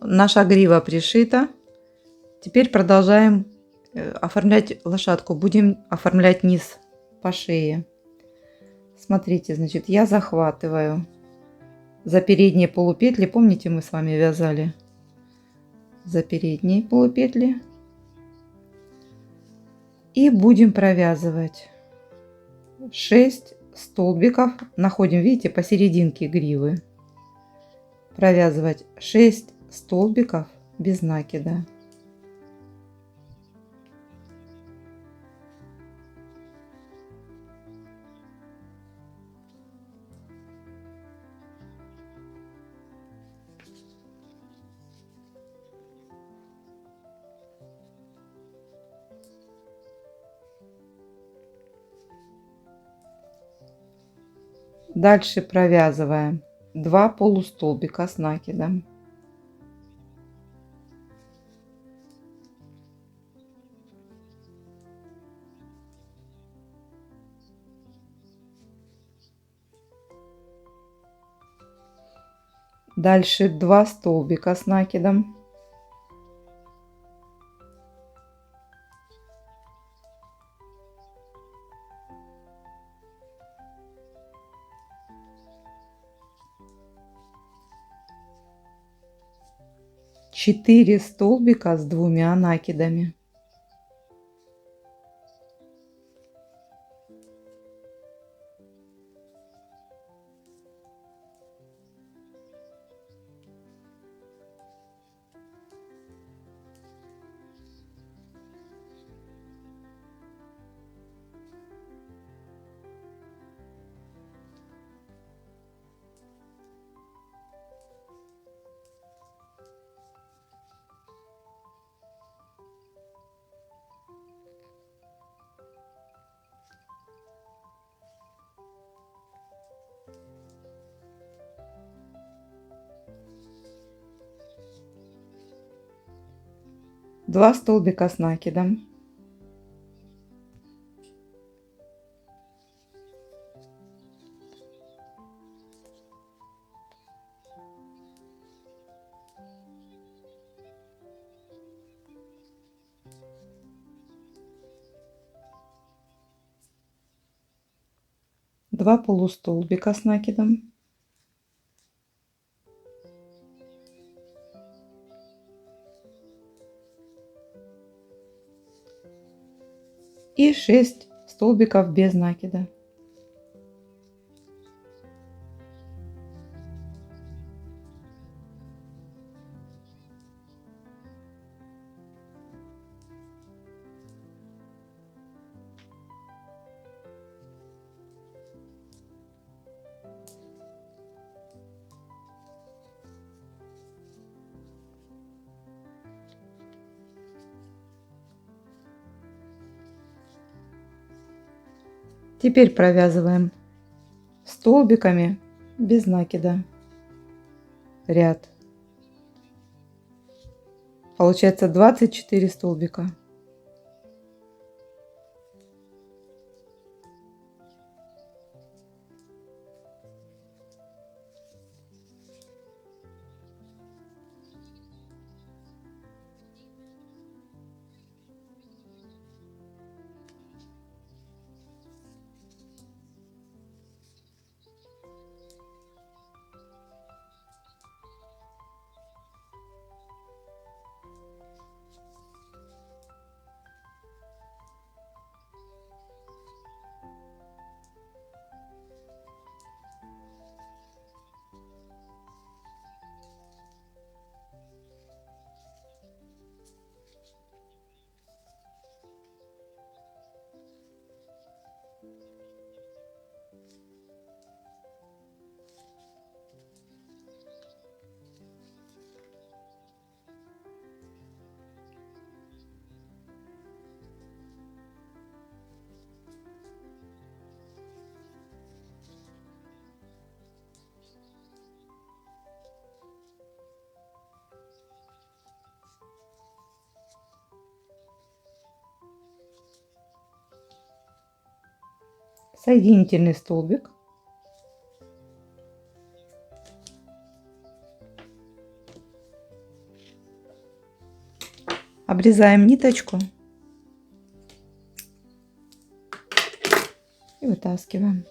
наша грива пришита. Теперь продолжаем оформлять лошадку. Будем оформлять низ по шее. Смотрите, значит, я захватываю за передние полупетли. Помните, мы с вами вязали за передние полупетли. И будем провязывать 6 столбиков. Находим, видите, посерединке гривы. Провязывать 6 столбиков без накида. Дальше провязываем 2 полустолбика с накидом. Дальше 2 столбика с накидом. Четыре столбика с 2 накидами. Два столбика с накидом. Два полустолбика с накидом. И 6 столбиков без накида. Теперь провязываем столбиками без накида ряд. Получается 24 столбика. Соединительный столбик. Обрезаем ниточку и вытаскиваем.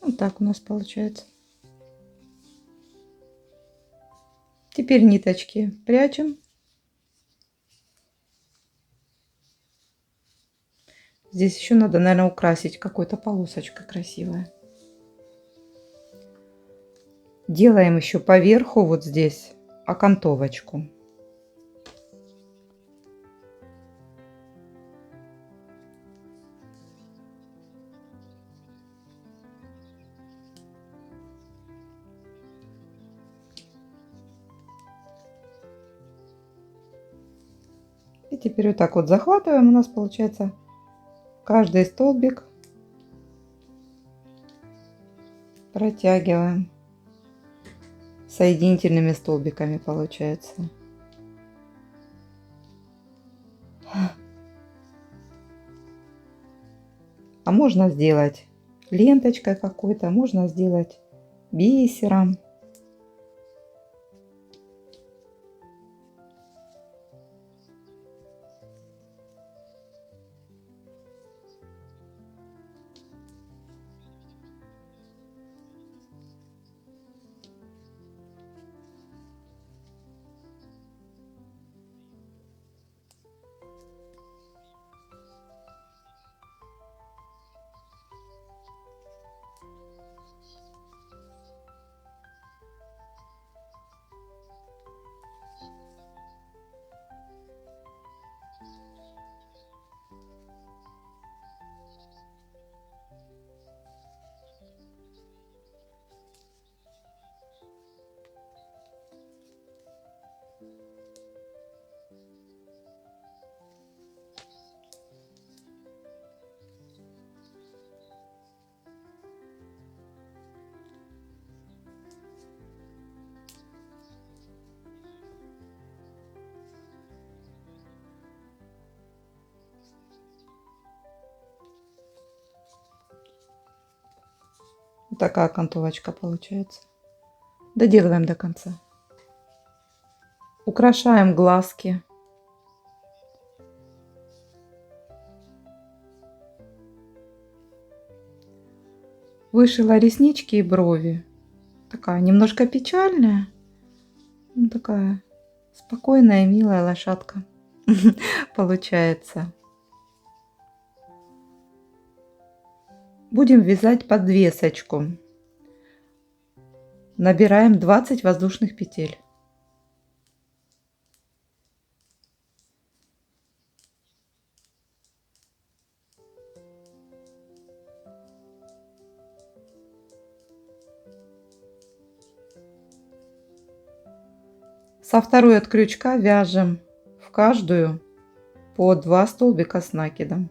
Вот так у нас получается. Теперь ниточки прячем. Здесь еще надо, наверное, украсить какой-то полосочкой красивой. Делаем еще поверху вот здесь окантовочку. И теперь вот так вот захватываем. У нас получается каждый столбик протягиваем соединительными столбиками, получается. А можно сделать ленточкой какой-то, можно сделать бисером. Вот такая окантовочка получается. Доделываем до конца. Украшаем глазки. Вышила реснички и брови. Такая немножко печальная. Ну, такая спокойная, милая лошадка получается. Будем вязать подвесочку. Набираем 20 воздушных петель. Со второй от крючка вяжем в каждую по 2 столбика с накидом.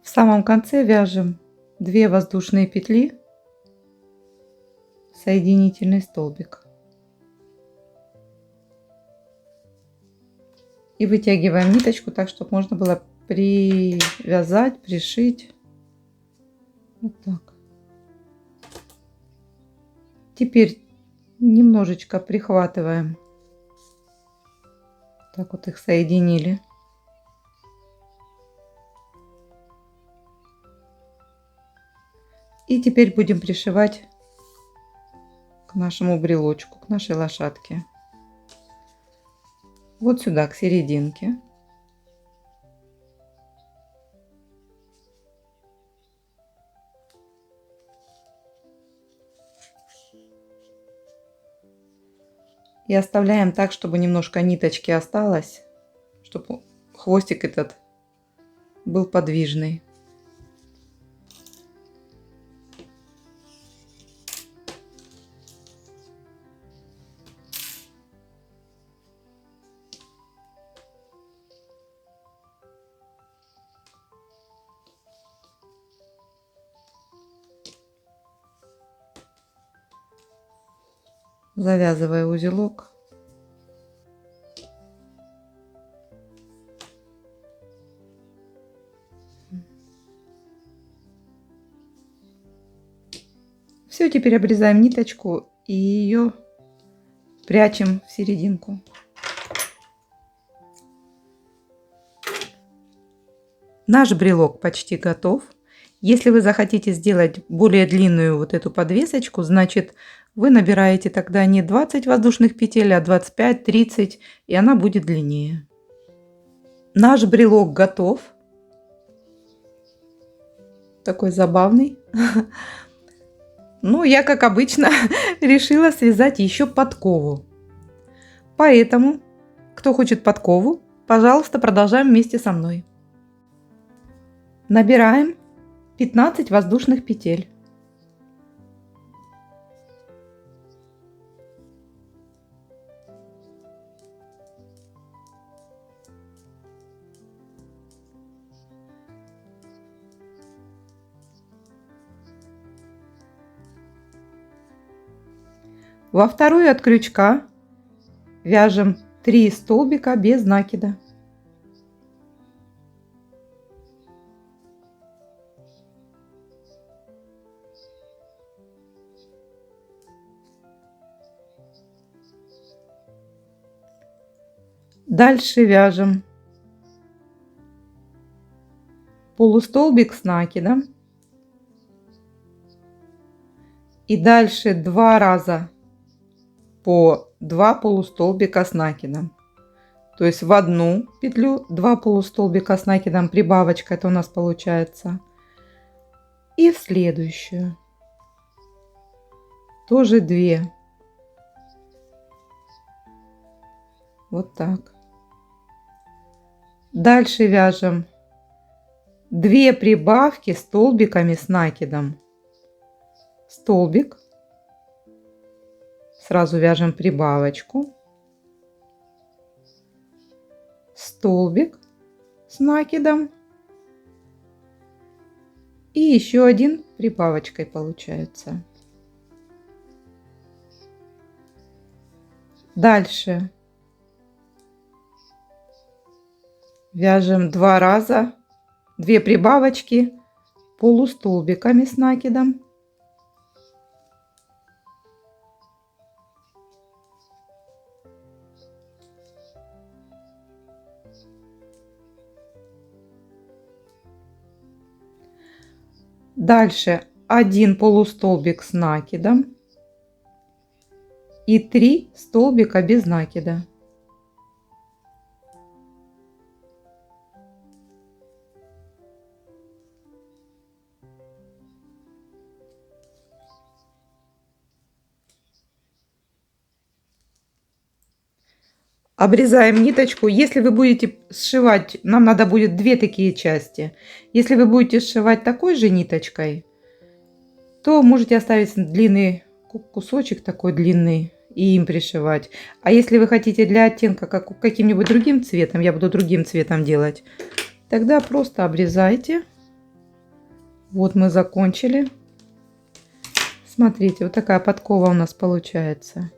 В самом конце вяжем 2 воздушные петли, соединительный столбик. И вытягиваем ниточку так, чтобы можно было привязать, пришить. Вот так. Теперь немножечко прихватываем. Так вот их соединили. И теперь будем пришивать к нашему брелочку, к нашей лошадке. Вот сюда, к серединке. И оставляем так, чтобы немножко ниточки осталось, чтобы хвостик этот был подвижный. Завязываю узелок. Все, теперь обрезаем ниточку и ее прячем в серединку. Наш брелок почти готов. Если вы захотите сделать более длинную вот эту подвесочку, значит вы набираете тогда не 20 воздушных петель, а 25-30, и она будет длиннее. Наш брелок готов. Такой забавный. Ну, я, как обычно, решила связать еще подкову. Поэтому, кто хочет подкову, пожалуйста, продолжаем вместе со мной. Набираем 15 воздушных петель. Во вторую от крючка вяжем 3 столбика без накида. Дальше вяжем полустолбик с накидом. И дальше 2 раза по 2 полустолбика с накидом. То есть в одну петлю 2 полустолбика с накидом, прибавочка, это у нас получается. И в следующую тоже 2. Вот так. Дальше вяжем 2 прибавки столбиками с накидом. Столбик. Сразу вяжем прибавочку. Столбик с накидом. И еще один прибавочкой получается. Дальше вяжем 2 раза 2 прибавочки полустолбиками с накидом. Дальше 1 полустолбик с накидом и 3 столбика без накида. Обрезаем ниточку. Если вы будете сшивать, нам надо будет 2 такие части. Если вы будете сшивать такой же ниточкой, то можете оставить длинный кусочек такой длинный и им пришивать. А если вы хотите для оттенка каким-нибудь другим цветом, я буду другим цветом делать, тогда просто обрезайте. Вот мы закончили. Смотрите, вот такая подкова у нас получается.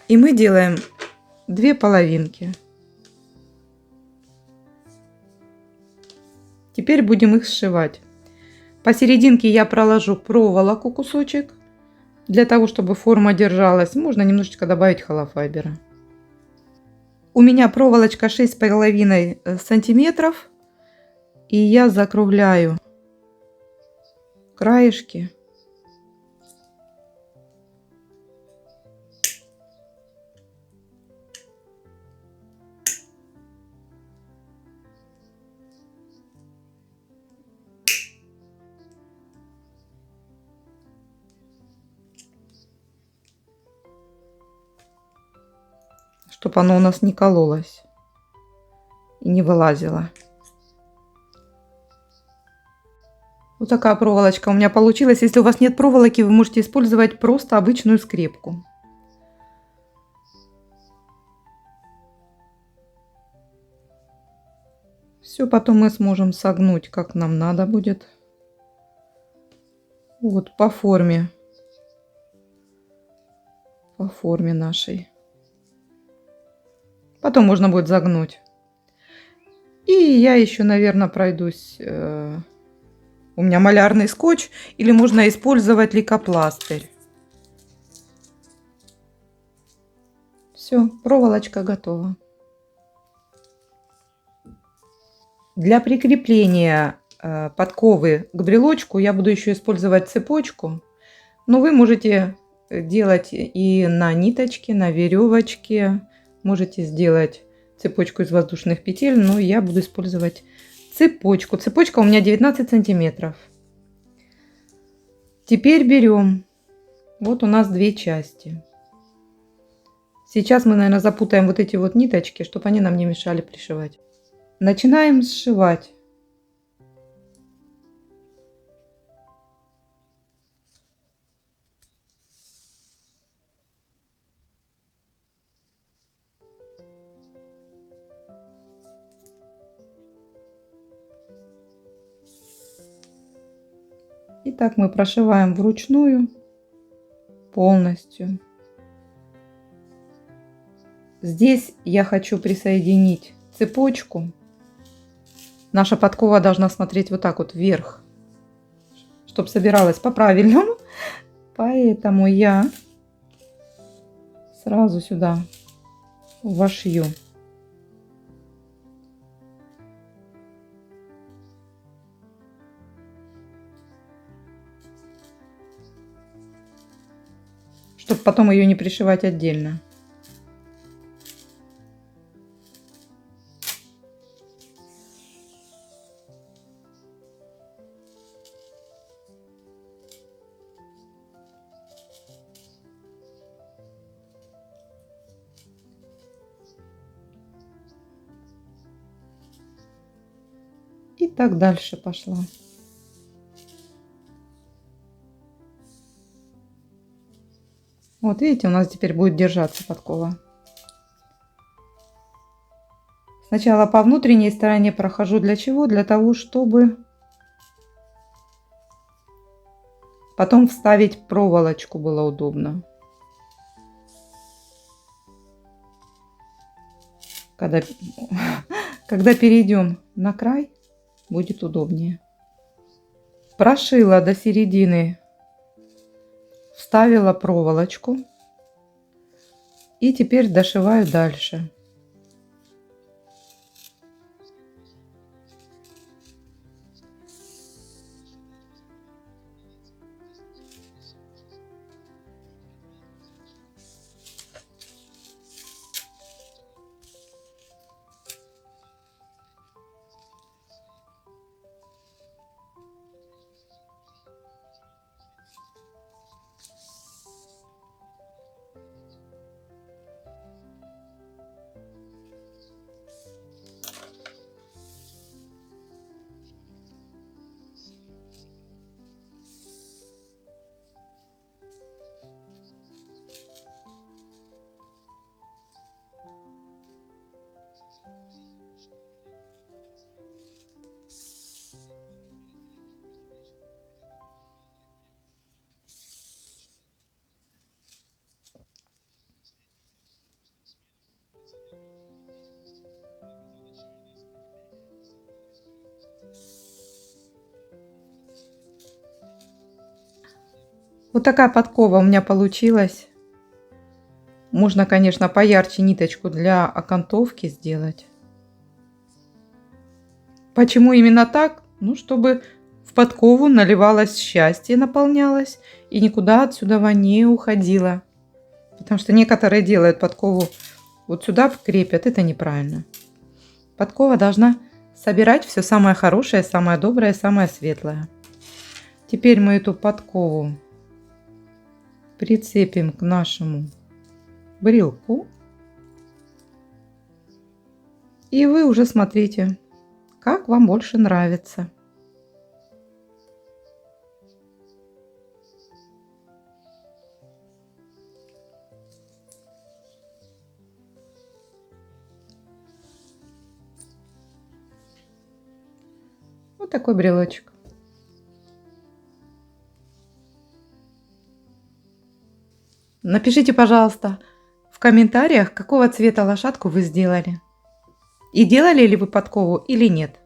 И мы делаем 2 половинки. Теперь будем их сшивать. Посерединке я проложу проволоку кусочек, для того, чтобы форма держалась. Можно немножечко добавить холофайбера. У меня проволочка 6,5 сантиметров. И я закругляю краешки. Чтобы оно у нас не кололось и не вылазило. Вот такая проволочка у меня получилась. Если у вас нет проволоки, вы можете использовать просто обычную скрепку. Все потом мы сможем согнуть, как нам надо будет. Вот по форме по форме нашей. Потом можно будет загнуть. И я еще, наверное, пройдусь. У меня малярный скотч. Или можно использовать лейкопластырь. Все, проволочка готова. Для прикрепления подковы к брелочку я буду еще использовать цепочку. Но вы можете делать и на ниточке, на веревочке. Можете сделать цепочку из воздушных петель, но я буду использовать цепочку. Цепочка у меня 19 сантиметров. Теперь берем. Вот у нас две части. Сейчас мы, наверное, запутаем вот эти вот ниточки, чтобы они нам не мешали пришивать. Начинаем сшивать. Итак, мы прошиваем вручную полностью. Здесь я хочу присоединить цепочку. Наша подкова должна смотреть вот так вот вверх, чтобы собиралась по-правильному. Поэтому я сразу сюда вошью. Чтобы потом ее не пришивать отдельно. И так дальше пошла. Вот видите, у нас теперь будет держаться подкова. Сначала по внутренней стороне прохожу. Для чего? Для того, чтобы потом вставить проволочку было удобно. Когда перейдем на край, будет удобнее. Прошила до середины, вставила проволочку и теперь дошиваю дальше. Вот такая подкова у меня получилась. Можно, конечно, поярче ниточку для окантовки сделать. Почему именно так? Ну, чтобы в подкову наливалось счастье, наполнялось и никуда отсюда не уходило. Потому что некоторые делают подкову вот сюда крепят, это неправильно. Подкова должна собирать все самое хорошее, самое доброе, самое светлое. Теперь мы эту подкову прицепим к нашему брелку. И вы уже смотрите, как вам больше нравится. Вот такой брелочек. Напишите, пожалуйста, в комментариях, какого цвета лошадку вы сделали. И делали ли вы подкову или нет.